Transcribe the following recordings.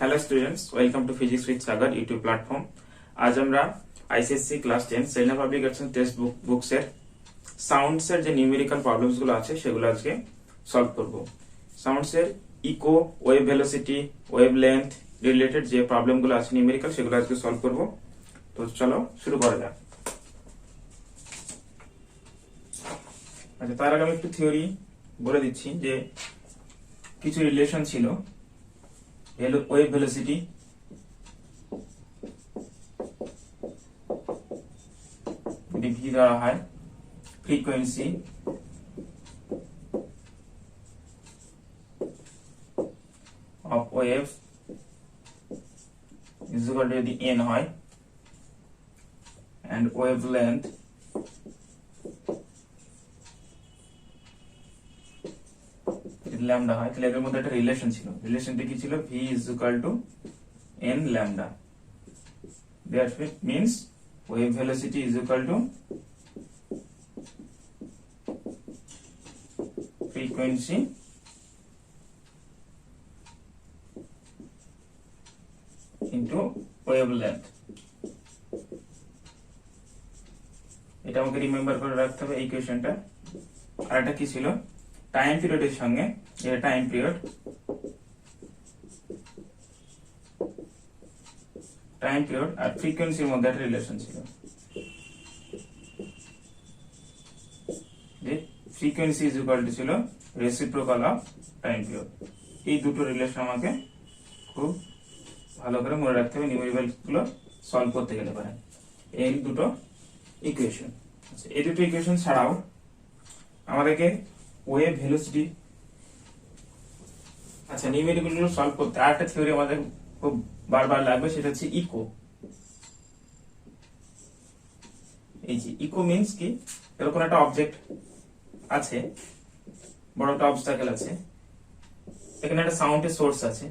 Hello students, welcome to physics with Sagar YouTube platform. आज আমরা ICSE class 10 Selina publication text বুকসের সাউন্ডসের যে নিউমেরিক্যাল প্রবলেমস গুলো আছে সেগুলো আজকে সলভ করব। সাউন্ডসের echo, wave velocity, wave length related যে প্রবলেমগুলো আছে নিউমেরিক্যাল সেগুলো আজকে সলভ করব। তো চলো শুরু করা যাক। আচ্ছা, তার আগে আমি একটু থিওরি বলে দিচ্ছি যে কিছু রিলেশন ছিল। ওয়েভ ভেলোসিটি, যদি ভি ধরা হয়, frequency of wave is equal two যদি এন হয়, এন্ড ওয়েভ লেন্থ ল্যামডা হয়, তাহলে এদের মধ্যে একটা রিলেশন ছিল। রিলেশনটা কি ছিল? v is equal to n lambda. That means wave velocity is equal to frequency into wavelength. এটা আমাকে রিমেম্বার করে রাখতে হবে এই ইকুয়েশনটা। আর এটা কি ছিল? টাইম পিরিয়ডের সঙ্গে, এটা টাইম পিরিয়ড, আর ফ্রিকোয়েন্সির মধ্যে একটা রিলেশন ছিল। যে ফ্রিকোয়েন্সি ইজ ইকুয়াল টু ছিল রেসিপ্রোকাল অফ টাইম পিরিয়ড। এই দুটো রিলেশন আমাকে খুব ভালো করে মনে রাখতে হবে নিউমেরিক্যাল গুলো সলভ করতে গেলে পারে। এই দুটো ইকুয়েশন। আচ্ছা, এই দুটো ইকুয়েশন ছাড়াও আমাদেরকে ওয়েভ ভেলোসিটি, আচ্ছা নিউমেরিক্যাল গুলো সলভ করতে আরেকটা থিওরি আমাদের খুব বারবার লাগবে, সেটা হচ্ছে ইকো। এই যে ইকো মিন্স কি, এরকম একটা অবজেক্ট আছে, বড় একটা অবস্টাকেল আছে, এখানে একটা সাউন্ডের সোর্স আছে,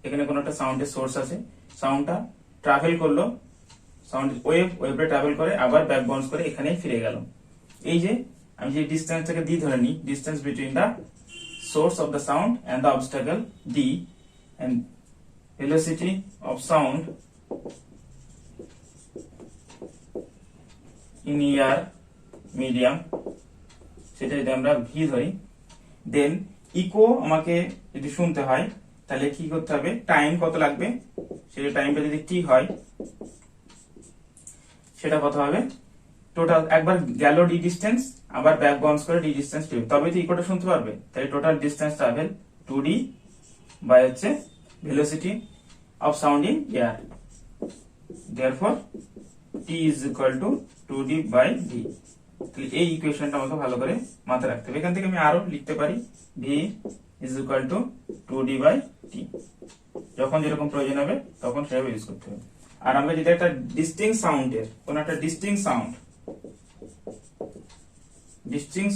এখানে কোনো একটা সাউন্ডের সোর্স আছে, সাউন্ডটা ট্রাভেল করলো, সাউন্ড ওয়েভটা ট্রাভেল করে আবার ব্যাক বাউন্স করে এখানেই ফিরে গেল। এই যে আমি যে ডিসটেন্সটাকে d ধরে নিই, distance between the source of the sound and the obstacle d, and velocity of sound in ear medium, সেটা যদি আমরা v ধরি, দেন ইকো আমাকে যদি শুনতে হয় তাহলে কি করতে হবে, টাইম কত লাগবে, সেই টাইমটা যদি t হয় সেটা কত হবে, টোটাল একবার গেল ডি ডিস্টেন্স, আবার ব্যাক বাউন্স করে ডি ডিস্টেন্স পেয়ে, তবে তো ইকোটা শুনতে পারবে। তাই total distance travel 2d by হচ্ছে velocity of sound in air, therefore t is equal to 2d by v। তাহলে এই ইকুয়েশনটা আমাকে ভালো করে মাথায় রাখতে হবে। এখান থেকে আমি আরো লিখতে পারি v is equal to 2d by t, যখন যেরকম প্রয়োজন হবে তখন সেভাবে ইউজ করতে হবে। আর আমরা যদি একটা ডিস্টিংক্ট সাউন্ডের কোন একটা ডিস্টিংক্ট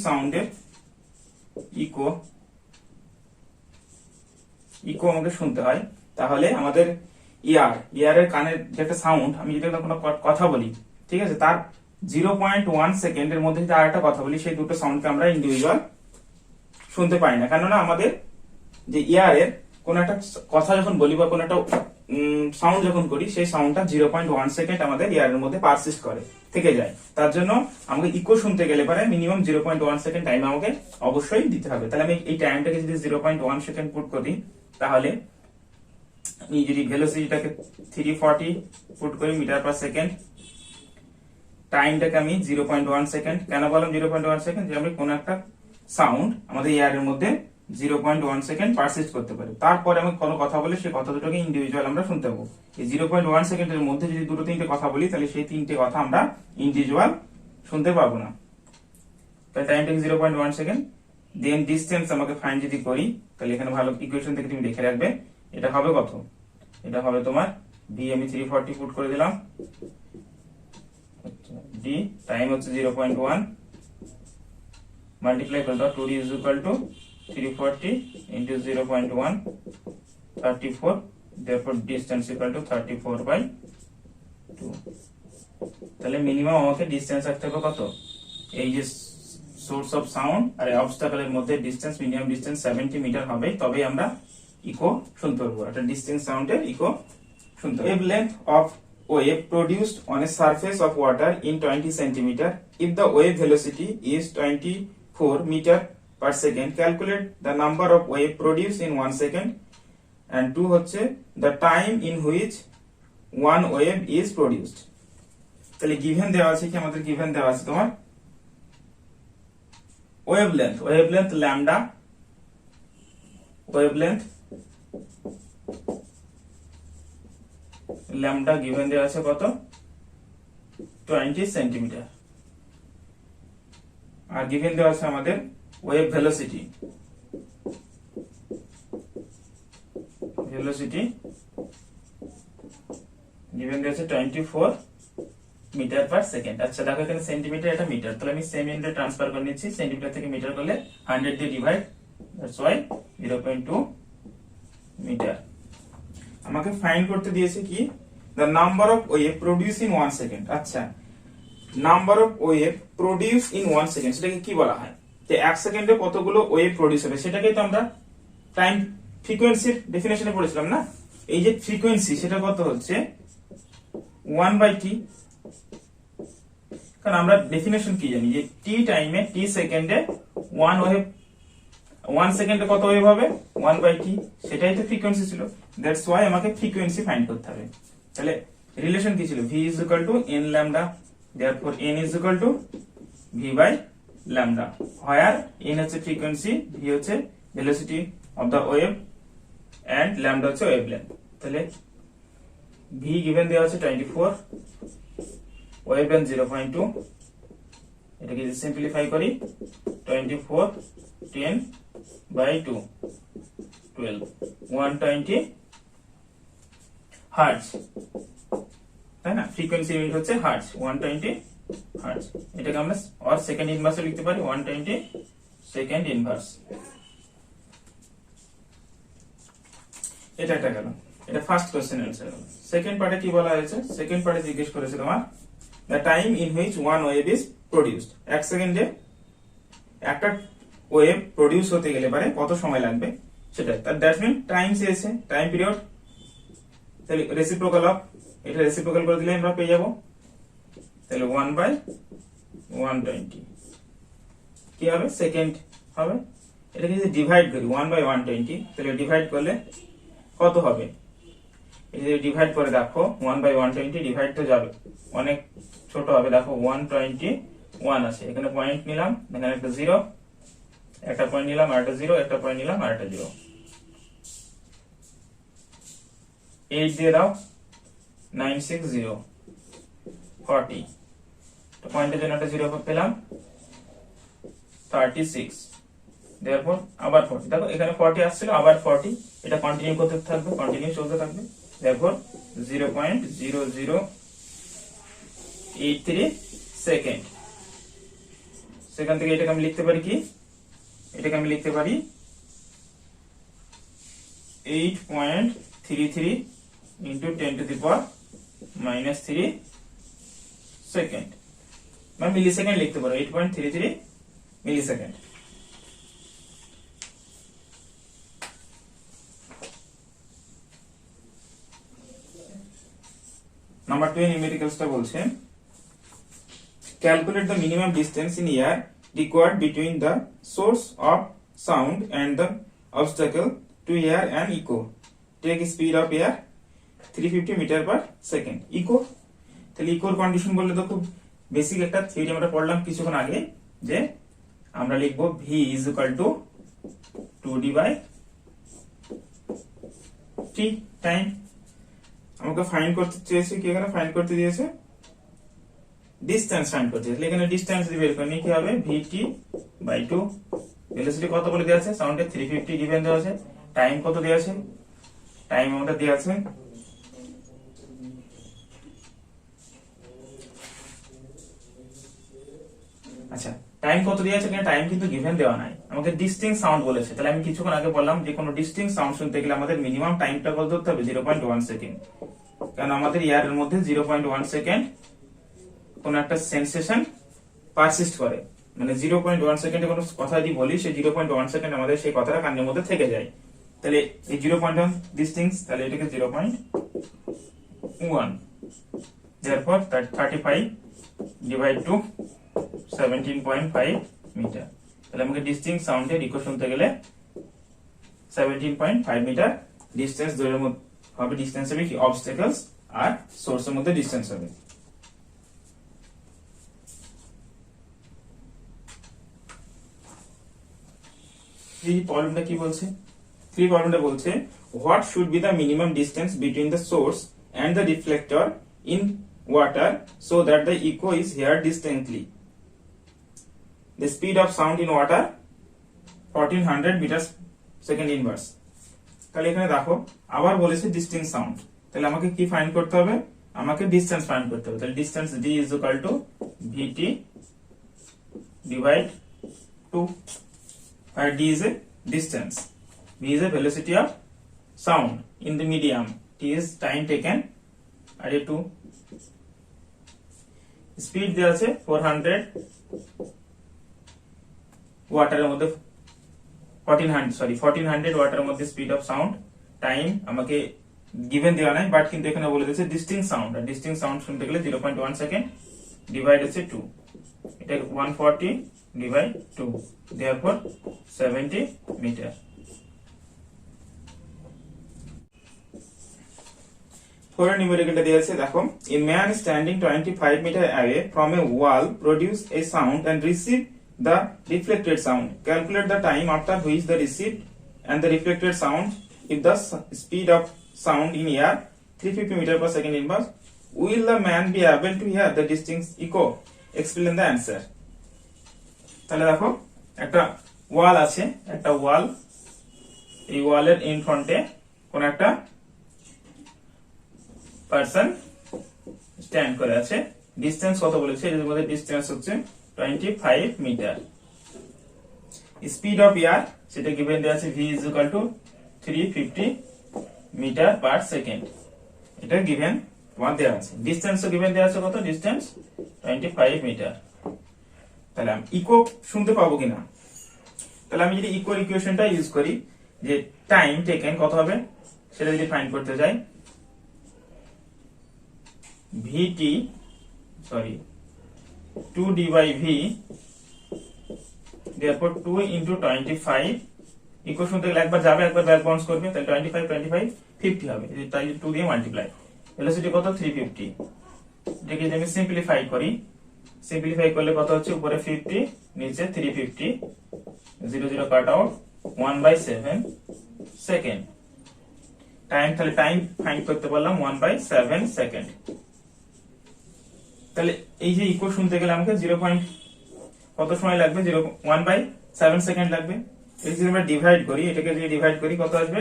সাউন্ডের ইকো আমাকে শুনতে হয়, তাহলে আমাদের ইয়ারের কানের যে একটা সাউন্ড, আমি যদি কোনো কথা বলি, ঠিক আছে, তার 0.1 সেকেন্ডের মধ্যে যদি আর একটা কথা বলি, সেই দুটো সাউন্ডকে আমরা ইন্ডিভিজুয়াল শুনতে পাই না। কেননা আমাদের যে ইয়ারের কোন একটা কথা যখন বলি বা কোন একটা সাউন্ড যখন করি, সেই সাউন্ডটা 0.1 সেকেন্ড আমাদের ইয়ারের মধ্যে পারসিস্ট করে, থেকে যায়। তার জন্য আমাকে ইকো শুনতে গেলে পারে মিনিমাম 0.1 সেকেন্ড টাইম আমাকে অবশ্যই দিতে হবে। তাহলে আমি এই টাইমটাকে যদি 0.1 সেকেন্ড পুট করি, তাহলে আমি যদি ভেলোসিটিটাকে 340 পুট করি মিটার পার সেকেন্ড, টাইমটাকে আমি 0.1 সেকেন্ড, কেন বললাম 0.1 সেকেন্ড, যে আমি কোন একটা সাউন্ড আমাদের ইয়ারের মধ্যে 0.1 সেকেন্ড পারসিস্ট করতে পারে, তারপরে আমি কোনো কথা বলে সেই কথা দুটোকে ইন্ডিভিজুয়াল আমরা শুনতে পাবো। এই 0.1 সেকেন্ডের মধ্যে যদি দুটো তিনটে কথা বলি, তাহলে সেই তিনটে কথা আমরা ইন্ডিভিজুয়াল শুনতে পাবো না। তাহলে টাইম টেক 0.1 সেকেন্ড, দেন ডিসটেন্স আমাকে ফাইন্ড যদি করি, তাহলে এখানে ভালো ইকুয়েশন থেকে তুমি দেখে রাখবে, এটা হবে কত, এটা হবে তোমার v, আমি 340 পুট করে দিলাম, d টাইম হচ্ছে 0.1 মাল্টিপ্লাই করে দাও, 2d is equal to 340 into 0.1 34, therefore distance equal to 34 by 2। তাহলে মিনিমাম আমাকে ডিসটেন্স রাখতে হবে কত, এই যে সোর্স অফ সাউন্ড আর অবস্টাকলের মধ্যে ডিসটেন্স, মিনিমাম ডিসটেন্স 70 মিটার হবে, তবেই আমরা ইকো শুনতে পারবো, একটা ডিস্টিংক্ট সাউন্ডের ইকো শুনতে পারবো। Wavelength of wave produced on a surface of water in 20 centimeter. If the wave velocity is 24 meter per second, calculate the number of wave produced in 1 second. And 2 হচ্ছে the time in which one wave is produced. তাহলে given দেওয়া আছে কি, আমাদের given দেওয়া আছে তোমার wavelength lambda, lambda given দেওয়া আছে কত 20 সেন্টিমিটার, আর given দেওয়া আছে আমাদের wave velocity given দেওয়া আছে 24 মিটার পার সেকেন্ড। আচ্ছা দেখো এখানে সেন্টিমিটার, এটা মিটার, তাহলে আমি সেম ইউনিটে ট্রান্সফার করে নিচ্ছি, সেন্টিমিটার থেকে মিটার করলে 100 দিয়ে ডিভাইড, দ্যাটস ওয়াই 0.2 মিটার। আমাকে ফাইন্ড করতে দিয়েছে কি the number of wave produced in 1 second। আচ্ছা number of wave produce in 1 second সেটাকে কি বলা হয়, যে 1 সেকেন্ডে কতগুলো ওয়েভ প্রডিউস হবে সেটাকে তো আমরা টাইম ফ্রিকোয়েন্সির ডেফিনেশনে পড়েছিলাম না। এই যে ফ্রিকোয়েন্সি সেটা কত হচ্ছে 1/t, কারণ আমরা ডেফিনেশন কি জানি যে t টাইমে t সেকেন্ডে 1 সেকেন্ডে কত ওয়েভ হবে 1/t, সেটাই তো ফ্রিকোয়েন্সি ছিল। দ্যাটস ওয়াই আমাকে ফ্রিকোয়েন্সি ফাইন্ড করতে হবে। তাহলে রিলেশন কি ছিল, v is equal to n lambda, therefore n is equal to v by lambda, where n হচ্ছে ফ্রিকোয়েন্সি, v হচ্ছে velocity of the wave and lambda হচ্ছে ওয়েভলেংথ। তাহলে v given দেওয়া আছে 24, ওয়েভলেংথ 0.2, এটাকে যদি সিম্পলিফাই করি 24 10 by 2 12 120 হার্টজ, তাই না? ফ্রিকোয়েন্সি ইউনিট হচ্ছে হার্টজ, 120 হার্টজ। এটাকে আমরা আর সেকেন্ড ইনভার্সে লিখতে পারি 120 সেকেন্ড ইনভার্স। এটা একটা গেল, এটা ফার্স্ট কোশ্চেন অ্যানসার গেল। সেকেন্ড পার্টে কি বলা হয়েছে, সেকেন্ড পার্টে জিজ্ঞেস করেছে তোমার the time in which one wave is produced, 1 সেকেন্ডে একটা ওয়েভ প্রডিউস হতে গেলে পারে কত সময় লাগবে সেটা, তার দ্যাট মিন টাইম চেয়েছে, টাইম পিরিয়ড। তাহলে রেসিপ্রোকাল অফ, এটা রেসিপ্রোকাল করে দিলে আমরা পেয়ে যাব, তাহলে 1/120 কি হবে সেকেন্ড হবে। এটাকে যদি ডিভাইড করি 1/120, তাহলে ডিভাইড করলে কত হবে, এই যে ডিভাইড করে দেখো 1/120 ডিভাইড তো যাবে, অনেক ছোট হবে, দেখো 121 আছে, এখানে পয়েন্ট নিলাম, এখানে একটা 0, একটা পয়েন্ট নিলাম আর একটা 0, একটা পয়েন্ট নিলাম আর একটা 0, 8 দিয়ে দাও 960 40, তো পয়েন্টের জন্য একটা 0 পেলাম 36, therefore আবার 40, দেখো এখানে 40 আসছিল আবার 40, এটা কন্টিনিউ করতে থাকবে, কন্টিনিউ চলতে থাকবে, therefore 0.0083 সেকেন্ড। সেখান থেকে এটাকে আমি লিখতে পারি কি, এটাকে আমি লিখতে পারি 8.33 into 10 to the power minus 3 second, মানে মিলি সেকেন্ড লিখতে পারো, 8.33 মিলি সেকেন্ড। নাম্বার 2 নিউমেরিক্যালসটা বলছে calculate the minimum distance in air required between the source of sound and the obstacle to air and echo. Take speed of air 350 meter per second. Echo, তাহলে ইকোর condition বললে তো খুব basic একটা theory আমরা পড়লাম কিছুক্ষণ আগে, যে আমরা লিখব v is equal to 2d by t time. আমাকে ফাইন্ড করতে চেয়েছে কি, এখানে ফাইন্ড করতে দিয়েছে ডিসটেন্স ফাইন্ড করতে, তাহলে এখানে ডিসটেন্স বের করে নিয়ে কি হবে vt by 2, ভেলোসিটি কত বলে দেওয়া আছে সাউন্ডে 350 গিভেন দেওয়া আছে, টাইম কত দেওয়া আছে, টাইম আমাদের দেওয়া আছে আচ্ছা টাইম কত দেওয়া আছে, এখানে টাইম কিন্তু গিভেন দেওয়া নাই, আমাকে ডিস্টিংক্ট সাউন্ড বলেছে। তাহলে আমি কিছুক্ষণ আগে বললাম যে কোনো ডিস্টিংক্ট সাউন্ড শুনতে গেলে আমাদের মিনিমাম টাইমটা কত ধরতে হবে 0.1 সেকেন্ড, কারণ আমাদের ইয়ারের মধ্যে 0.1 সেকেন্ড কোন একটা সেন্সেশন পারসিস্ট করে, মানে 0.1 সেকেন্ডে কোনো কথা যদি বলি সেই 0.1 সেকেন্ড আমাদের সেই কথাটা কানের মধ্যে থেকে যায়। তাহলে এই 0.1 ডিস্টেন্স, তাহলে এটাকে 0.1, therefore 35 ডিভাইড টু 17.5 মিটার। তাহলে আমাকে ডিস্টিংক্ট সাউন্ডের ইকো শুনতে গেলে 17.5 মিটার ডিস্টেন্স ধরে হবে। ডিস্টেন্স হবে কি অবস্টাকলস আর সোর্সের মধ্যে ডিস্টেন্স হবে। এই প্রবলেমটা কি বলছে? 3 প্রবলেমটা বলছে what should be the minimum distance between the source and the reflector in water so that the echo is heard distinctly. The speed of sound in water 1400 meters second inverse. তাহলে এখানে দেখো আবার বলেছে ডিস্টিংক্ট সাউন্ড, তাহলে আমাকে কি find করতে হবে? আমাকে ডিসটেন্স ফাইন্ড করতে হবে। তাহলে distance d is equal to vt divide 2, where d is a distance, v is a velocity of sound in the medium, t is time taken, আর এ 2 স্পিড দেওয়া আছে 400 ওয়াটারের মধ্যে 1400 ওয়াটারের মধ্যে স্পিড অফ সাউন্ড। টাইম আমাকে গিভেন দেওয়া নাই, বাট কিন্তু এখানে বলে দিয়েছে ডিস্টিংক্ট সাউন্ড, আর ডিস্টিংক্ট সাউন্ড শুনতে গেলে 0.1 সেকেন্ড ডিভাইড হচ্ছে 2, এটা 140 ডিভাইড 2, therefore 70 মিটার। পরের নিউমেরিক্যালটা দেওয়া আছে দেখো, a man standing 25 meter away from a wall produce a sound and receive the reflected sound. Calculate the time after which the received and the reflected sound if the speed of sound in air 350 meter per second inverse. Will the man be able to hear the distinct echo? Explain the answer. তাহলে দেখো একটা ওয়াল আছে, একটা ওয়াল, এই ওয়ালের in ফ্রন্টে কোন একটা পারসন স্ট্যান্ড করে আছে। ডিসটেন্স কত বলেছে? এর মধ্যে ডিসটেন্স হচ্ছে 25 মিটার। স্পিড অফ এয়ার সেটা গিভেন দেওয়া আছে v is equal to 350 metre per second, এটা গিভেন তোমার দেওয়া আছে। ডিসটেন্সও গিভেন দেওয়া আছে, কত ডিসটেন্স 25 মিটার। তাহলে আমি ইকো শুনতে পাবো কিনা? তাহলে আমি যদি ইকোর ইকুয়েশনটা ইউজ করি, যে টাইম টেকেন কত হবে সেটা যদি ফাইন্ড করতে যাই, vt 2d by v, therefore 2 into 25, eco শুনতে গেলে একবার যাবে একবার ব্যাক বাউন্স করবে, তাহলে 25 50 হবে, তাই 2 দিয়ে মাল্টিপ্লাই। ভেলোসিটি কত 350। এটাকে যদি আমি সিম্পলিফাই করি, সিম্পলিফাই করলে কত হচ্ছে? উপরে 50 নিচে 350, 0 0 কাট আউট, 1/7 সেকেন্ড। টাইম, তাহলে টাইম ফাইন্ড করতে পারলাম 1/7 সেকেন্ড। তাহলে এই যে ইকো শুনতে গেলে আমাকে কত সময় লাগবে? 1/7 সেকেন্ড লাগবে। এই যদি আমরা ডিভাইড করি, এটাকে যদি ডিভাইড করি কত আসবে?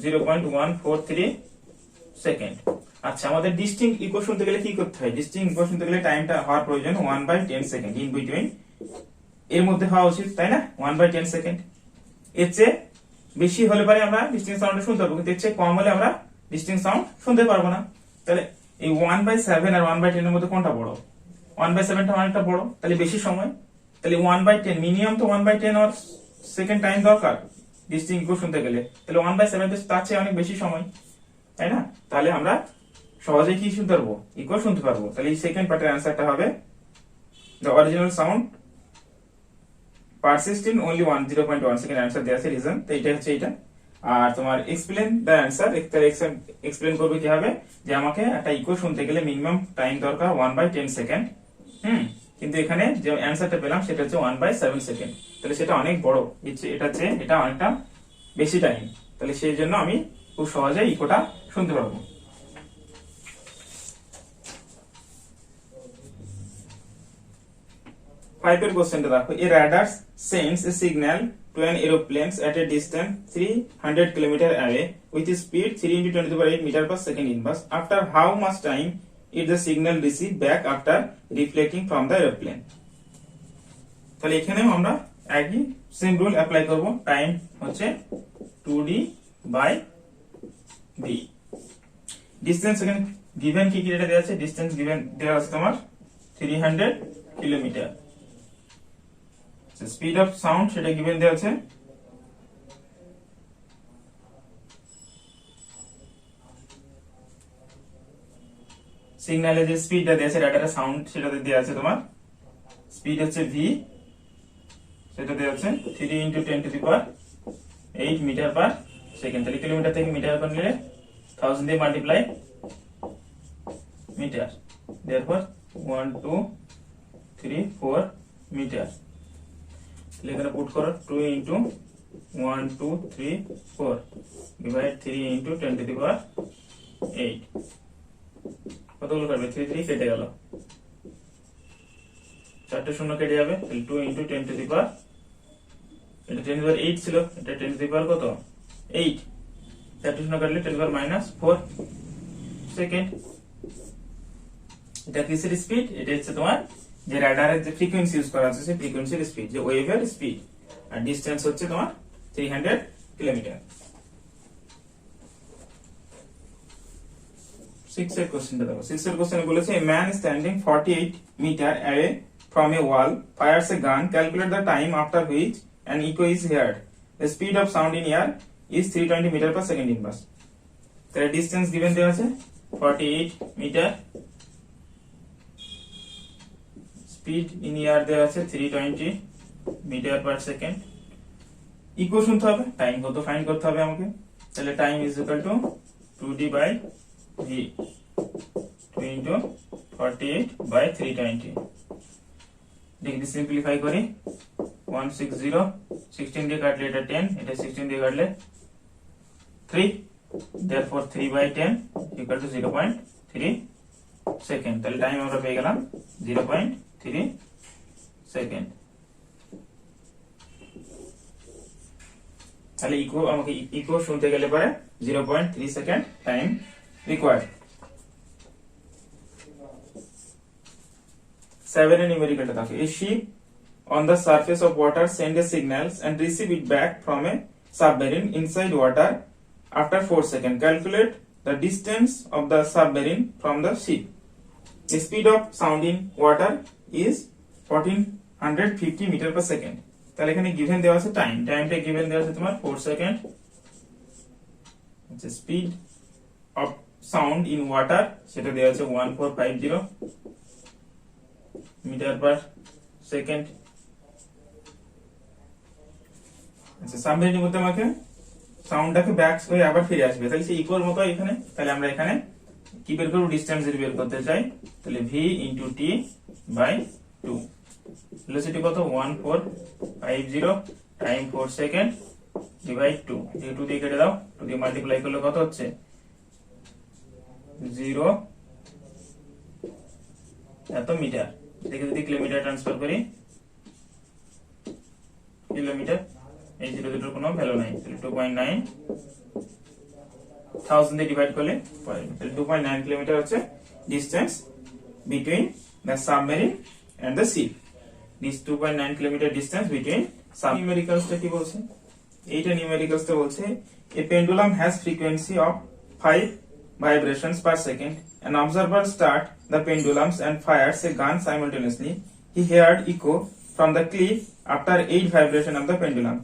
0.143 সেকেন্ড। আচ্ছা, আমাদের ডিস্টিংক্ট ইকো শুনতে গেলে কি করতে হয়? ডিস্টিংক্ট ইকো শুনতে গেলে টাইমটা হওয়ার প্রয়োজন 1/10 সেকেন্ড, ইন বিটুইন এর মধ্যে হওয়া উচিত, তাই না? 1/10 সেকেন্ড। এর চেয়ে বেশি হলে পরে আমরা ডিস্টিংক্ট সাউন্ড শুনতে পারবো, কিন্তু এর চেয়ে কম হলে আমরা ডিস্টিংক্ট সাউন্ড শুনতে পারবো না। তাহলে এই 1/7 আর 1/10 এর মধ্যে কোনটা বড়? 1/7 টা অনেকটা বড়, তাহলে বেশি সময়। তাহলে 1/10 মিনিমাম তো 1/10 আর সেকেন্ড টাইম দরকার ডিস্টিংক্ট ইকো শুনতে গেলে, তাহলে 1/7 তার চেয়ে অনেক বেশি সময়, তাই না? তাহলে আমরা সহজেই কি শুনতে পারবো? ইকো শুনতে পারবো। তাহলে এই সেকেন্ড পার্টের অ্যান্সারটা হবে the original sound persist in only 0.1 second. Answer দেওয়া আছে রিজন, তো এটা হচ্ছে এটা। আর তোমার এক্সপ্লেন দ্য অ্যান্সার, এক্সপ্লেন করবে কি হবে? যে আমাকে একটা ইকো শুনতে গেলে মিনিমাম টাইম দরকার 1/10 সেকেন্ড, কিন্তু এখানে যে অ্যান্সারটা পেলাম সেটা হচ্ছে 1/7 সেকেন্ড। তাহলে সেটা অনেক বড়, এটা অনেকটা বেশি টাইম, তাহলে সেই জন্য আমি খুব সহজে ইকোটা শুনতে পারবো। ফাইভের কোশ্চেনটা দেখো, a radar sends a signal to an aeroplane at a distance 300 km away with a speed 3 into 10 to the power 8 meter per second inverse. After how much time is the signal received back after reflecting from the aeroplane? তাহলে এখানেও আমরা একই same rule apply করব। Time হচ্ছে 2d by v। Distance এখানে given কি এটা দেওয়া আছে? ডিসটেন্স গিভেন দেওয়া আছে তোমার 300 কিলোমিটার। স্পিড অফ সাউন্ড সেটা গিভেন দেওয়া আছে সিগন্যালে যে স্পিডটা দিয়েছে রাডারের সাউন্ড সেটাতে দেওয়া আছে তোমার স্পিড হচ্ছে ভি, সেটা দেওয়া আছে 3 × 10⁸ মিটার পার সেকেন্ড। তাহলে কিলোমিটার থেকে মিটার করে নিলে 1000 দিয়ে মাল্টিপ্লাই মিটার, therefore 1 2 3 4 মিটার। তাহলে এখানে পুট করো 2 × 1 2 3 4 ডিভাইড 3 × 10⁸। কতগুলো করবে? 3 3 কেটে গেল, 4টে শূন্য কেটে যাবে। তাহলে 2 × 10⁸, এটা 10⁸ ছিল, এটা 10⁸ কত? 8। 4টে শূন্য কাটলে 10⁻⁴ সেকেন্ড। এটা কিসের স্পিড? এটা হচ্ছে তোমার যে রাডারের যে ফ্রিকোয়েন্সি ইউজ করা আছে সেই ফ্রিকোয়েন্সির স্পিড, যে ওয়েভের স্পিড। আর ডিসটেন্স হচ্ছে তোমার 300 কিলোমিটার। 6 এর কোশ্চেনটা দেখো। 6 এর কোশ্চেনে বলেছে a man standing 48 meter away from a wall fires a gun, calculate the time after which an echo is heard. The speed of sound in air is 320 meter per second inverse. তাহলে distance given দেওয়া আছে 48 metre, speed in air দেওয়া আছে 320 metre per second. Eco শুনতে হবে, time কত find করতে হবে আমাকে। তাহলে time is equal two 2d/v, 2 × 48/320। দেখি সিম্পলিফাই করি। 160, 16 দিয়ে কাটলে এটা 10, এটা 16 দিয়ে কাটলে 3, therefore 3/10 equal to 0.3 সেকেন্ড। তাহলে টাইম আমরা পেয়ে গেলাম 0.3 সেকেন্ড। তাহলে ইকো আমাকে ইকো শুনতে গেলে পরে 0.3 সেকেন্ড টাইম রিকোয়ার্ড। 7 এর নিউমেরিক্যালটা দেখো। A ship on the surface of water send a signals and receive it back from a submarine inside water after 4 seconds. Calculate the distance of the submarine from the ship. The speed of sound in water is 1450 meter per second. তাহলে এখানে given দেওয়া আছে time, টাইমটা given দেওয়া আছে তোমার 4 second. আচ্ছা, speed of sound in water সেটা দেওয়া আছে 1450 মিটার পার সেকেন্ড। আচ্ছা, সাবমেরিনের মধ্যে আমাকে সাউন্ডটাকে ব্যাক হয়ে আবার ফিরে আসবে, তাহলে সেই ইকুয়াল মতো এখানে। তাহলে আমরা এখানে কি বের করব? ডিসটেন্স বের করতে চাই। তাহলে v × t/2, ভেলোসিটি কত? 1450, টাইম 4 সেকেন্ড, ডিভাইড 2, দিয়ে 2 দিয়ে কেটে দাও, 2 দিয়ে মাল্টিপ্লাই করলে কত হচ্ছে? 0 এত মিটার। দেখে যদি কিলোমিটার ট্রান্সফার করি, কিলোমিটার, এই 0 দুটোর কোনো ভ্যালু নাই, তাহলে 2.9 1000 দিয়ে ডিভাইড করলে পারবে। তাহলে 2.9 কিলোমিটার হচ্ছে distance between the submarine and the ship. This 2.9 kilometre distance between sub. নিউমেরিক্যালসটা কি বলছে? এইটা নিউমেরিক্যালসটা বলছে a pendulum has frequency of 5 vibrations per second. An observer start the pendulums and fires a gun simultaneously. He heard echo from the cliff after 8 vibration of the pendulum.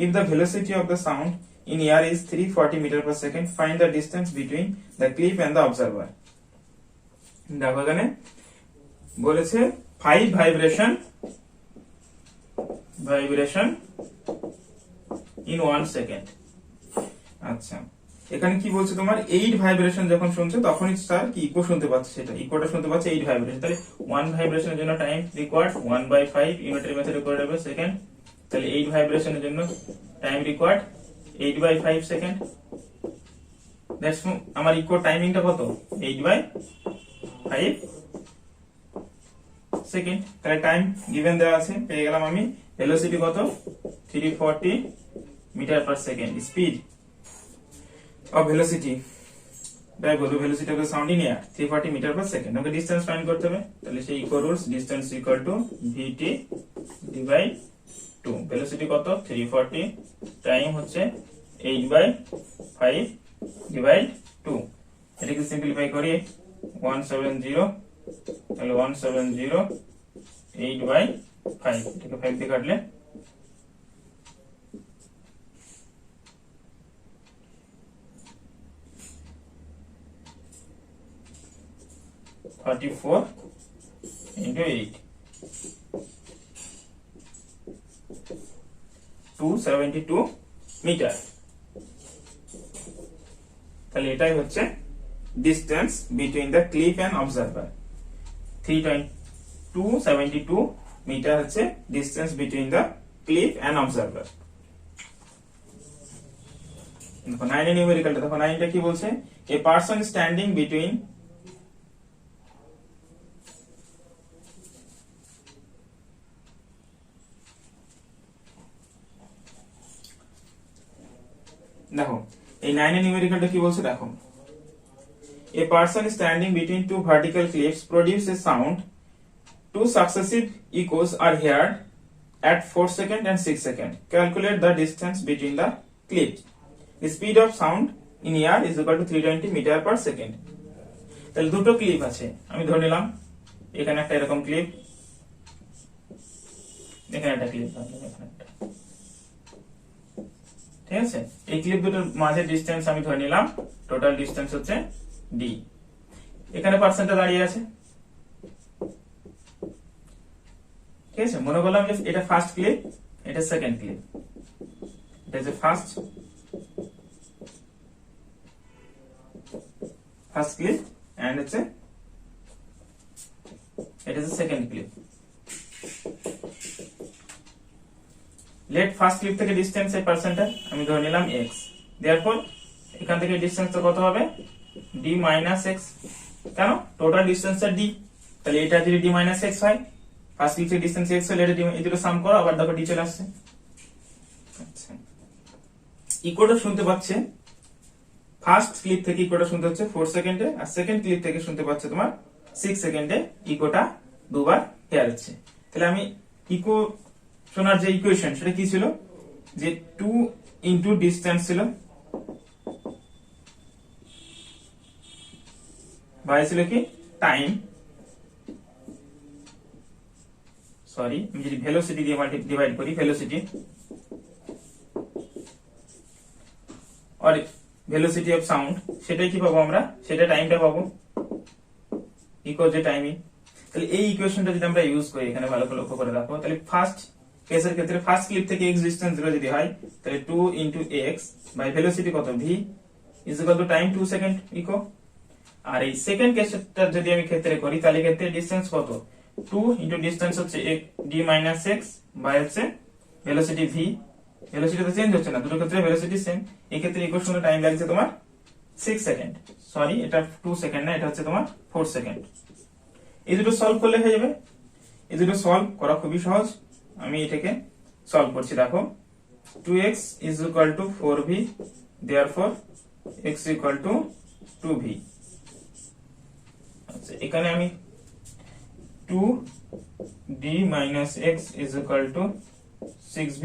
If the velocity of the sound in air is 340 meter per second, find the distance between the cliff and the observer. দেখো এখানে বলেছে 5 vibration in 1 second. আচ্ছা, এখানে কি বলছে তোমার 8 vibration যখন শুনছে তখনই স্যার কি ইকো শুনতে পাচ্ছে, সেটা ইকোটা শুনতে পাচ্ছে 8 ভাইব্রেশন। তাহলে 1 ভাইব্রেশনের জন্য টাইম রিকোয়ার্ড 1/5 ইউনিটারি মেথডে করে দেবে সেকেন্ড। তাহলে 8 ভাইব্রেশনের জন্য টাইম রিকোয়ার্ড 8/5 সেকেন্ড। দ্যাটস আমার ইকো টাইমিংটা কত? 8/5 সেকেন্ড। তাহলে টাইম গিভেন দেওয়া আছে, পেয়ে গেলাম আমি। ভেলোসিটি কত? 340 metre per second. Speed of velocity তাই বলবো, velocity of the sound in air 340 metre per second. আমাকে ডিসটেন্স ফাইন্ড করতে হবে। তাহলে সেই echo rules, distance equal to vt divide 2। Velocity কত? 340, টাইম হচ্ছে 8/5 ডিভাইড 2। এটাকে সিম্পলিফাই করি 170, তাহলে 170 8/5, এটাকে 5 দিয়ে কাটলে 1 44 into 8, 272 মিটার। তাহলে এটাই হচ্ছে distance between the cliff and observer. 272 metre হচ্ছে distance between the cliff and observer. দেখো 9 এর নিউমেরিক্যালটা দেখো, 9টা কি বলছে? এ পারসন স্ট্যান্ডিং বিটুইন দেখো এই 9 এর নিউমেরিক্যালটা কি বলছে দেখো, a person standing between two vertical cliffs produces sound. Two successive echoes are heard at 4 seconds and 6 seconds. Calculate the distance between the cliffs. The speed of sound in air is equal to 320 meter per second. তাহলে দুটো clip আছে, আমি ধরে নিলাম এখানে একটা এরকম clip, এখানে একটা ক্লিপ, ঠিক আছে? এই ক্লিপ দুটোর মাঝে ডিস্টেন্স আমি ধরে নিলাম, টোটাল ডিস্টেন্স হচ্ছে d। এখানে পার্সেন্টটা দাঁড়িয়ে আছে, ঠিক আছে? মনে করলাম যে এটা ফার্স্ট ক্লিপ, এটা সেকেন্ড ক্লিপ, এটা হচ্ছে ফার্স্ট ক্লিপ এন্ড হচ্ছে এটা হচ্ছে second clip. Let first clip থেকে ডিস্টেন্স এই পার্সেন্টটা আমি ধরে নিলাম x। দেয়ারফর এখান থেকে ডিস্টেন্সটা কত হবে? d minus x। কেন? টোটাল ডিস্টেন্সটা d, তাহলে এটা যদি d মাইনাস x হয়, ফার্স্ট ক্লিপ থেকে ডিস্টেন্স x হলে এটা এই দুটো সাম করো, আবার দেখো d চলে আসছে। আচ্ছা, ইকোটা শুনতে পাচ্ছে ফার্স্ট ক্লিপ থেকে, ইকোটা শুনতে হচ্ছে 4 সেকেন্ডে, আর সেকেন্ড ক্লিপ থেকে শুনতে পাচ্ছে তোমার 6 সেকেন্ডে। ইকোটা দুবার হেয়ার হচ্ছে। তাহলে আমি ইকো শোনার যে ইকুয়েশন সেটা কি ছিল? যে 2 ইনটু ডিসটেন্স ছিল বাই ছিল কি টাইম, সরি আমি যদি ভেলোসিটি দিয়ে ডিভাইড করি, ভেলোসিটি আর ভেলোসিটি অফ সাউন্ড, সেটাই কি পাবো আমরা? সেটা টাইমটা পাবো, ইকো যে টাইমিং। তাহলে এই ইকুয়েশনটা যদি আমরা ইউজ করি, এখানে ভালো করে লক্ষ্য করে দেখো, তাহলে ফার্স্ট কেসের ক্ষেত্রে ফার্স্ট ক্লিপ থেকে x ডিসটেন্স 0 যদি হয়, তাহলে 2 ইনটু x বাই ভেলোসিটি কত v is equal to time 2 second echo. আর এই সেকেন্ড কেসটা যদি আমি ক্ষেত্রে করি, তাহলে ক্ষেত্রে ডিসটেন্স কত? 2 ইনটু ডিসটেন্স হচ্ছে d মাইনাস x বাই হচ্ছে ভেলোসিটি v। ভেলোসিটি তো চেঞ্জ হচ্ছে না, দুটো ক্ষেত্রে ভেলোসিটি সেম। এই ক্ষেত্রে ইকুয়েশনে টাইম লাগছে তোমার 6 সেকেন্ড, সরি এটা 2 সেকেন্ড না, এটা হচ্ছে তোমার 4 সেকেন্ড। এই দুটো সলভ করলে হয়ে যাবে। এই দুটো সলভ করা খুবই সহজ, আমি এটাকে সলভ করছি। দেখো 2x is equal to 4v, therefore x equal to 2v। আচ্ছা, এখানে আমি 2d minus x is equal to 6v,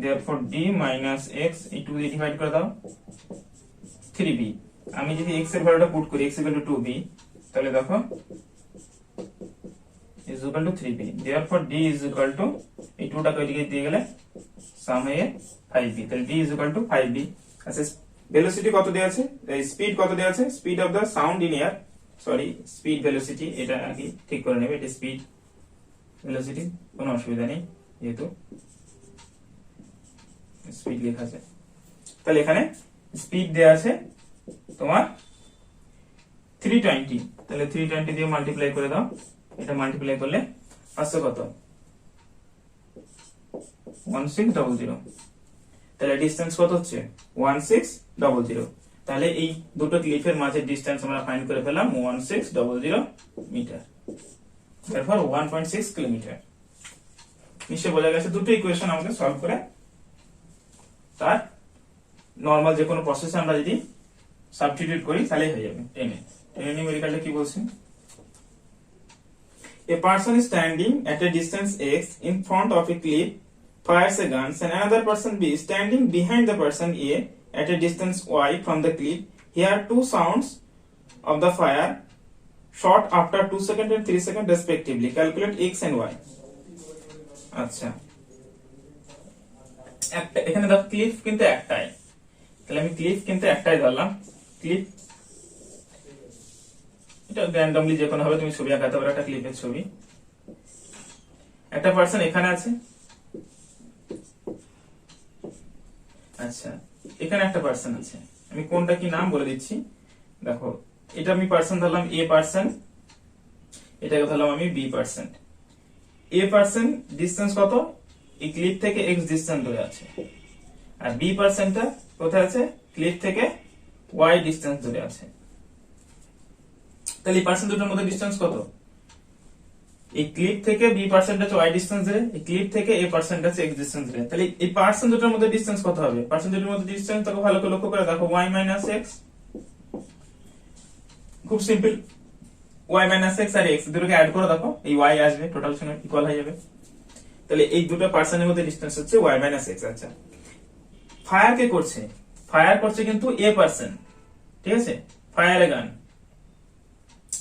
therefore d minus x এই 2 দিয়ে ডিভাইড করে দাও 3v। আমি যদি x এর ভ্যালুটা পুট করি, x equal to 2v, তাহলে দেখো is equal to 3v, therefore d is equal to এই 2 টাকে ওইদিকে দিয়ে গেলে সাম হয়ে 5v, তাহলে d is equal to 5v। আচ্ছা, ভেলোসিটি কত দেওয়া আছে, স্পিড কত দেওয়া আছে? Speed of the sound in air, sorry speed velocity, এটা আগে ঠিক করে নেবে, এটা স্পিড ভেলোসিটি, কোনো অসুবিধা নেই যেহেতু স্পিড লেখা আছে। তাহলে এখানে স্পিড দেওয়া আছে তোমার 320, তাহলে 320 দিয়ে মাল্টিপ্লাই করে দাও, এটা মাল্টিপ্লাই করলে আসছে কত? 1600। তাহলে ডিসটেন্স কত হচ্ছে? 1600। তাহলে এই দুটো ক্লিফের মাঝে ডিসটেন্স আমরা ফাইন্ড করে ফেলাম 1600 মিটার, তারপর 1.6 কিলোমিটার। নিশ্চয় বোঝা গেছে। দুটো ইকুয়েশন আমাকে সলভ করে তার নরমাল যে কোনো প্রসেসে আমরা যদি সাবস্টিটিউট করি তাহলে হয়ে যাবে। টেনে নিউমেরিক্যালটা কি বলছে? A person is standing at a distance x in front of a cliff, fires a gun, and another person b standing behind the person a at a distance y from the cliff. Hear two sounds of the fire, shot after 2 seconds and 3 seconds respectively. Calculate x and y. আচ্ছা, একটা এখানে দেখো cliff কিন্তু একটাই, তাহলে আমি cliff কিন্তু একটাই ধরলাম। ক্লিফ এটা র্যান্ডমলি যে কোনো হবে, তুমি ছবি আঁকাতে পারো, একটা ক্লিপের ছবি। একটা পার্সন এখানে আছে, আচ্ছা এখানে একটা পার্সন আছে, আমি কোনটা কি নাম বলে দিচ্ছি। দেখো এটা আমি পার্সন ধরলাম এ পার্সন, এটাকে ধরলাম আমি B person. A person distance কত, এই ক্লিপ থেকে এক্স ডিস্টেন্স ধরে আছে, আর বি পার্সনটা কোথায় আছে, ক্লিপ থেকে ওয়াই ডিস্টেন্স ধরে আছে। তাহলে এই পার্সন দুটোর মধ্যে ডিস্টেন্স কত, এই ক্লিপ থেকে বি পার্সেন্ট আছে ওয়াই ডিস্টেন্স ধরে, এই ক্লিপ থেকে এ পার্সেন্ট আছে এক্স ডিস্টেন্স ধরে। তাহলে এই পার্সন দুটোর মধ্যে ডিস্টেন্স কত হবে, পার্সন দুটোর মধ্যে ডিস্টেন্স তাকে ভালো করে লক্ষ্য করে দেখো, ওয়াই মাইনাস এক্স। খুব সিম্পল, ওয়াই মাইনাস এক্স আর এক্স দুটোকে অ্যাড করে দেখো, এই ওয়াই আসবে, টোটাল সঙ্গে ইকুয়াল হয়ে যাবে। তাহলে এই দুটো পার্সনের মধ্যে ডিস্টেন্স হচ্ছে ওয়াই মাইনাস এক্স। আচ্ছা ফায়ার কে করছে, ফায়ার করছে কিন্তু এ পার্সন, ঠিক আছে, ফায়ার এ গান,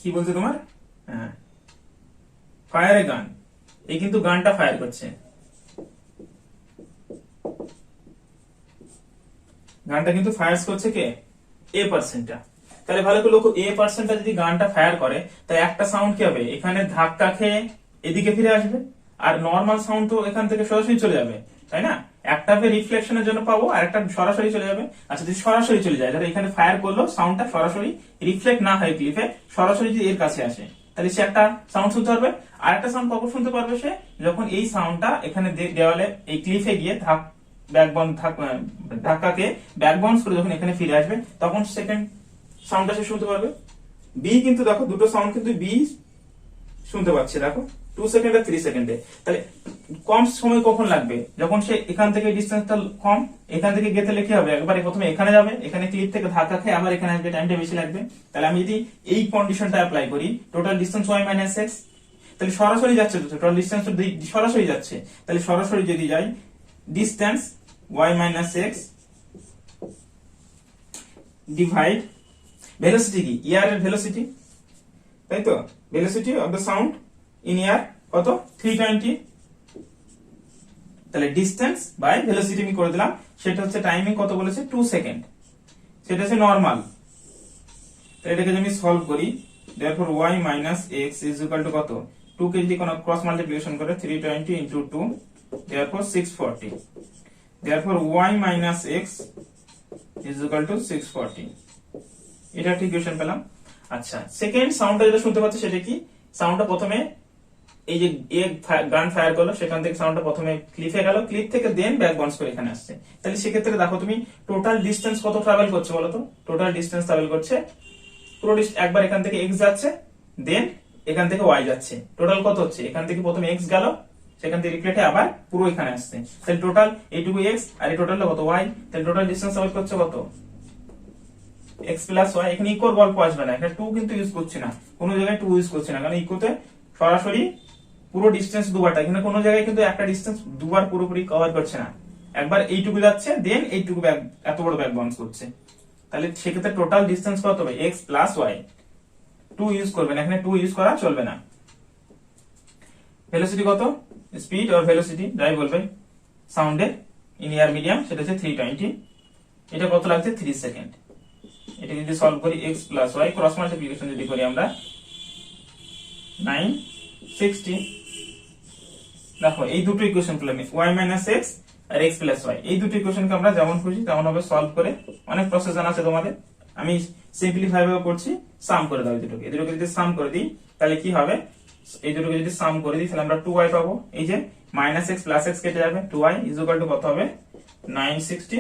কি বলছে তোমার, হ্যাঁ ফায়ার এ গান, এই কিন্তু গানটা ফায়ার করছে, গানটা কিন্তু ফায়ার করছে কে, এ পার্সেন্টটা। তাহলে ভালো করে লক্ষ্য, এ পার্সেন্টটা যদি গানটা ফায়ার করে, তাহলে একটা সাউন্ড কি হবে, এখানে ধাক্কা খেয়ে এদিকে ফিরে আসবে, আর নর্মাল সাউন্ড তো এখান থেকে সরাসরি চলে যাবে, তাই না, একটাকে রিফ্লেকশনের জন্য পাবো আর একটা সরাসরি চলে যাবে। আচ্ছা যদি সরাসরি চলে যায়, তাহলে এখানে ফায়ার করলো, সাউন্ডটা সরাসরি রিফ্লেক্ট না হয় ক্লিপে, সরাসরি যদি এর কাছে আসে, তাহলে সে একটা সাউন্ড শুনতে পারবে। আর একটা সাউন্ড কখন শুনতে পারবে সে, যখন এই সাউন্ডটা এখানে দেওয়ালে এই ক্লিপে গিয়ে ধাক্কাকে ব্যাক বাউন্স করে যখন এখানে ফিরে আসবে, তখন সেকেন্ড সাউন্ডটা সে শুনতে পারবে। বি কিন্তু দেখো দুটো সাউন্ড কিন্তু বি শুনতে পাচ্ছে, দেখো 2 সেকেন্ড আর 3 সেকেন্ডে। তাহলে কম সময় কখন লাগবে, যখন সে এখান থেকে ডিস্টেন্সটা কম, এখান থেকে গেতে কি হবে, একবারে প্রথমে এখানে যাবে, এখানে ক্লিপ থেকে ধাক্কা খেয়ে আবার এখানে আসবে, টাইমটা বেশি লাগবে। তাহলে আমি যদি এই কন্ডিশনটা অ্যাপ্লাই করি, total distance Y minus X, তাহলে সরাসরি যাচ্ছে, টোটাল ডিস্টেন্স সরাসরি যাচ্ছে, তাহলে সরাসরি যদি যাই, distance Y minus x divide velocity, কি ইয়ার এর ভেলোসিটি, তাই তো, velocity of the sound in air কত 320। তাহলে ডিস্টেন্স বাই ভেলোসিটি আমি করে দিলাম, সেটা হচ্ছে টাইমিং কত বলেছে 2 সেকেন্ড, সেটা হচ্ছে নরমাল। এটাকে যদি আমি সলভ করি, therefore y minus x is equal to কত, 2 কে যদি কোন ক্রস মাল্টিপ্লিকেশন করে 320 into 2, therefore 640, therefore y minus x is equal to 640। এটা একটা ইকুয়েশন পেলাম। আচ্ছা সেকেন্ড সাউন্ডটা যেটা শুনতে পাচ্ছি সেটা কি, সাউন্ডটা প্রথমে এই যে গান ফায়ার করলো, সেখান থেকে সাউন্ডটা প্রথমে ক্লিপে গেল, ক্লিপ থেকে দেন ব্যাক বাউন্স করে এখানে আসছে। তাহলে সেক্ষেত্রে দেখো তুমি টোটাল ডিস্টেন্স কত ট্রাভেল করছে বলো তো, টোটাল ডিস্টেন্স ট্রাভেল করছে পুরো একবার এখান থেকে x যাচ্ছে, দেন এখান থেকে y যাচ্ছে, টোটাল কত হচ্ছে, এখান থেকে প্রথমে x গেল, সেখান থেকে রিফ্লেক্টে আবার পুরো এখানে আসছে, তাহলে টোটাল এইটুকু x আর এই টোটালটা কত y, তাহলে টোটাল ডিস্টেন্স ট্রাভেল করছে কত x প্লাস y। এখানে ইকোর গল্প আসবে না, এখানে 2 কিন্তু ইউজ করছি না, কোনো জায়গায় 2 ইউজ করছি না, কারণ ইকোতে সরাসরি পুরো ডিস্টেন্স দুবার, এখানে কোনো জায়গায় কিন্তু একটা ডিস্টেন্স দুবার পুরোপুরি কভার করছে না, একবার এইটুকু যাচ্ছে, দেন এইটুকু এত বড় ব্যাক বাউন্স করছে। তাহলে সেক্ষেত্রে টোটাল ডিস্টেন্স কত হবে, x প্লাস y, 2 ইউজ করবেন, এখানে 2 ইউজ করা চলবে না। ভেলোসিটি কত, স্পিড অর ভেলোসিটি যাই বলবেন সাউন্ডের ইন ইয়ার মিডিয়াম, সেটা হচ্ছে 320, এটা কত লাগছে 3 সেকেন্ড। এটা যদি সলভ করি x plus y, cross multiplication যদি করি আমরা 960, দেখো এই দুটো ইকুয়েশন পেলাম, y মাইনাস x আর x প্লাস y, এই দুটো ইকুয়েশনকে আমরা যেমন খুশি তেমন ভাবে সলভ করে, অনেক প্রসেস জানা আছে তোমাদের, আমি সিম্পলিফাই ভাবে করছি, সাম করে দাও এই দুটোকে যদি সাম করে দিই, তাহলে কি হবে, এই দুটোকে যদি সাম করে দিই তাহলে আমরা 2y পাবো, এই যে মাইনাস x প্লাস x কেটে যাবে, 2y ইজ ইকুয়াল টু কত হবে 960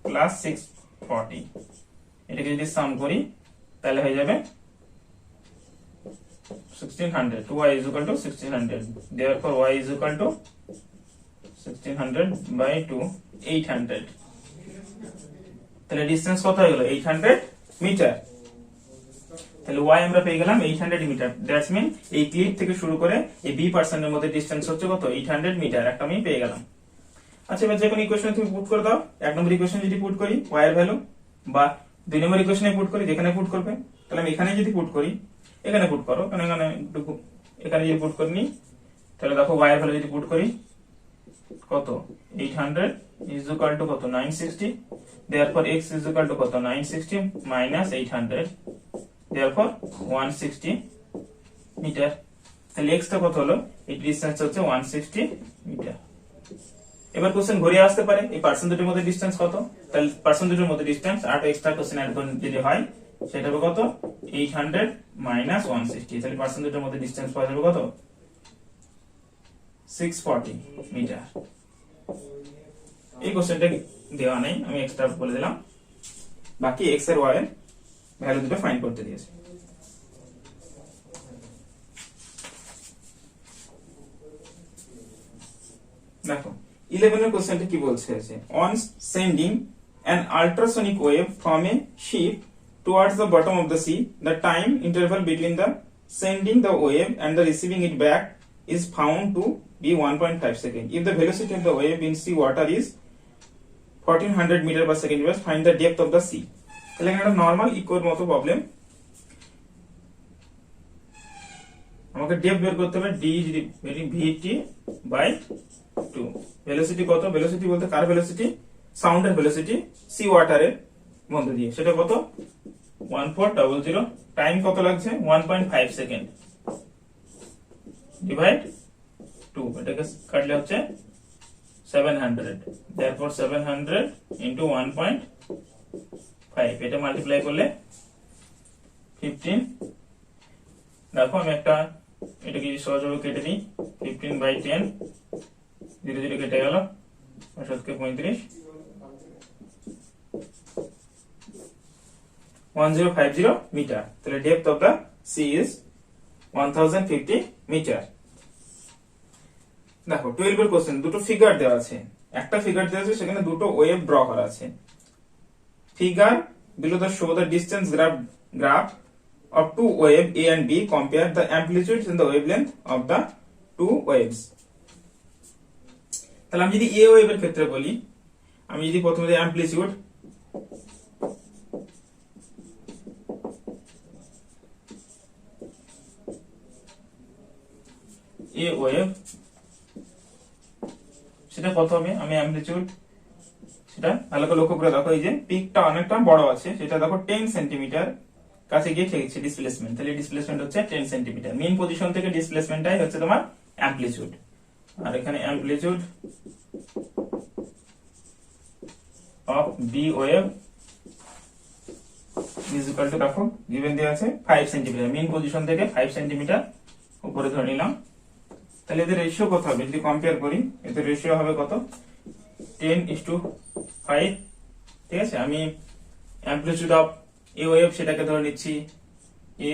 প্লাস 640, এটাকে যদি সাম করি তাহলে হয়ে যাবে 1600, 2y is equal to 1600, therefore y is equal to 1600 by 2, 800। তাহলে ডিসটেন্স কত হয়ে গেল 800 মিটার, তাহলে y আমরা পেয়ে গেলাম 800 মিটার, দ্যাটস মিন এই ক্লিপ থেকে শুরু করে এই b পার্সনের মধ্যে ডিসটেন্স হচ্ছে কত 800 মিটার, একটা আমি পেয়ে গেলাম। আচ্ছা এবার যে কোনো ইকুয়েশন তুমি পুট করে দাও, এক নম্বর ইকুয়েশন যদি পুট করি y এর ভ্যালু, বা দুই নম্বর ইকুয়েশনে পুট করি, যেখানে পুট করবে, তাহলে আমি এখানে যদি পুট করি, এখানে পুট করো, কারণ এখানে যদি পুট করি তাহলে দেখো y এর ভ্যালু যদি পুট করি কত 800 is equal to কত 960, therefore x is equal to কত 960 minus 800, therefore 160 মিটার। তাহলে x টা কত হলো, এই ডিসটেন্স হচ্ছে 160 মিটার। এবার কোশ্চেন ঘুরে আসতে পারে এই পার্সন দুটোর মধ্যে ডিসটেন্স কত, তাহলে পার্সন দুটোর মধ্যে ডিসটেন্স আর এক্সট্রা কোশ্চেন অ্যাড করে যদি হয় সেটা হবে কত, 800 মাইনাস 160। তাহলে পার্সন দুটোর মধ্যে ডিসটেন্স পাওয়া যাবে কত, 640 মিটার। এই কোশ্চেনটা দেওয়া নেই, আমি এক্সট্রা বলে দিলাম, বাকি x এর y এর ভ্যালু দুটো ফাইন্ড করতে দিয়েছে। দেখো 11 এর কোশ্চেনটা কি বলছে, on sending an ultrasonic wave from a ship towards the bottom of the sea, the time interval between the sending the wave and the receiving it back is found to be 1.5 second. If the velocity of the wave in sea water is 1400 meter per second, find the depth of the sea. তাহলে একটা normal ইকোর মতো problem, আমাকে depth বের করতে হবে, D VT by 2। Velocity কত, velocity বলতে কার velocity, সাউন্ডের ভেলোসিটি সি ওয়াটারের মধ্যে দিয়ে, সেটা কত 1400। টাইম কত লাগছে 1.5 সেকেন্ড, ডিভাইড 2, এটাকে কাটলে হচ্ছে 700, therefore 700 into 1.5, এটা মাল্টিপ্লাই করলে 15। দেখো আমি একটা এটাকে সহজভাবে কেটে নিই, 15/10, 0 0 কেটে গেল, 35, 1050 মিটার। তাহলে depth of the sea is 1050 metre. দেখো 12 এর কোশ্চেন, দুটো ফিগার দেওয়া আছে, একটা ফিগার দেওয়া আছে সেখানে দুটো ওয়েভ ড্র করা আছে। Figure below the show the distance graph of two wave A and B, compare the amplitudes and the wavelength of the two waves. তাহলে আমি যদি A ওয়েভ এর ক্ষেত্রে বলি, আমি যদি প্রথমে অ্যামপ্লিটিউড A ওয়েভ সেটা কত হবে, আমি অ্যামপ্লিটিউড সেটা ভালো করে লক্ষ্য করে দেখো, এই যে পিকটা অনেকটা বড় আছে, সেটা দেখো 10 সেন্টিমিটার কাছে গিয়ে ঠেকছে ডিসপ্লেসমেন্ট, তাহলে ডিসপ্লেসমেন্ট হচ্ছে 10 সেন্টিমিটার। মেইন পজিশন থেকে ডিসপ্লেসমেন্টটাই হচ্ছে তোমার অ্যামপ্লিটিউড, আর এখানে amplitude of B wave is equal to, দেখো গিভেন দেওয়া আছে 5 সেন্টিমিটার, মেইন পজিশন থেকে 5 সেন্টিমিটার উপরে ধরে নিলাম। তাহলে এদের রেশিও কত হবে যদি কম্পেয়ার করি, এদের রেশিও হবে কত, 10:5। ঠিক আছে, আমি অ্যামপ্লিটিউড অফ এ ওয়েভ সেটাকে ধরে নিচ্ছি এ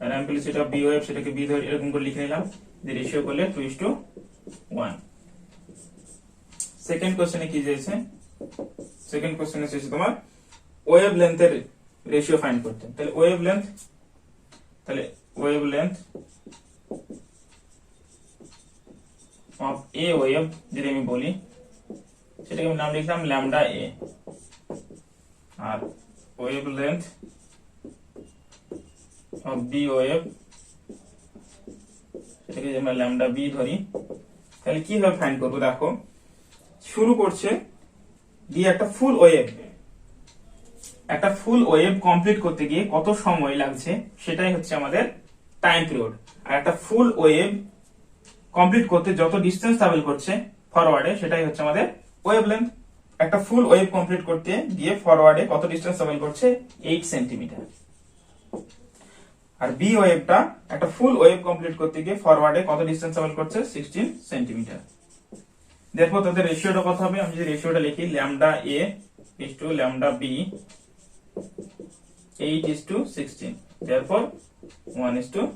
আর অ্যামপ্লিটিউড অফ বি ওয়েভ সেটাকে বি ধরে এরকম করে লিখে নিলাম, যে রেশিও করলে 2:1। সেকেন্ড কোশ্চেনে কি দিয়েছে, সেকেন্ড কোশ্চেনে এসেছে তোমার ওয়েভ লেন্থের রেশিও ফাইন্ড করতে। তাহলে wavelength of A wave যদি আমি বলি, সেটাকে আমি নাম লিখলাম ল্যামডা এ, আর wavelength of B wave সেটাকে আমরা ল্যামডা বি ধরি। তাহলে কিভাবে ফাইন্ড করবো, দেখো শুরু করছে দিয়ে একটা ফুল ওয়েভ কমপ্লিট করতে গিয়ে কত সময় লাগছে সেটাই হচ্ছে আমাদের টাইম পিরিয়ড। আর একটা ফুল ওয়েভ কমপ্লিট করতে যত ডিসটেন্স ট্রাভেল করছে ফরওয়ার্ডে সেটাই হচ্ছে আমাদের ওয়েভ লেন্থ। একটা ফুল ওয়েভ কমপ্লিট করতে গিয়ে ফরওয়ার্ডে কত ডিসটেন্স ট্রাভেল করছে 8 সেন্টিমিটার। আর বি ওয়েভটা একটা ফুল ওয়েভ কমপ্লিট করতে গিয়ে ফরওয়ার্ডে কত ডিসটেন্স ট্রাভেল করছে 16 সেন্টিমিটার। দেখো তাদের রেশিওটা কত হবে, আমি যদি রেশিওটা লিখি lambda A is to lambda B 8:16, therefore 1:8।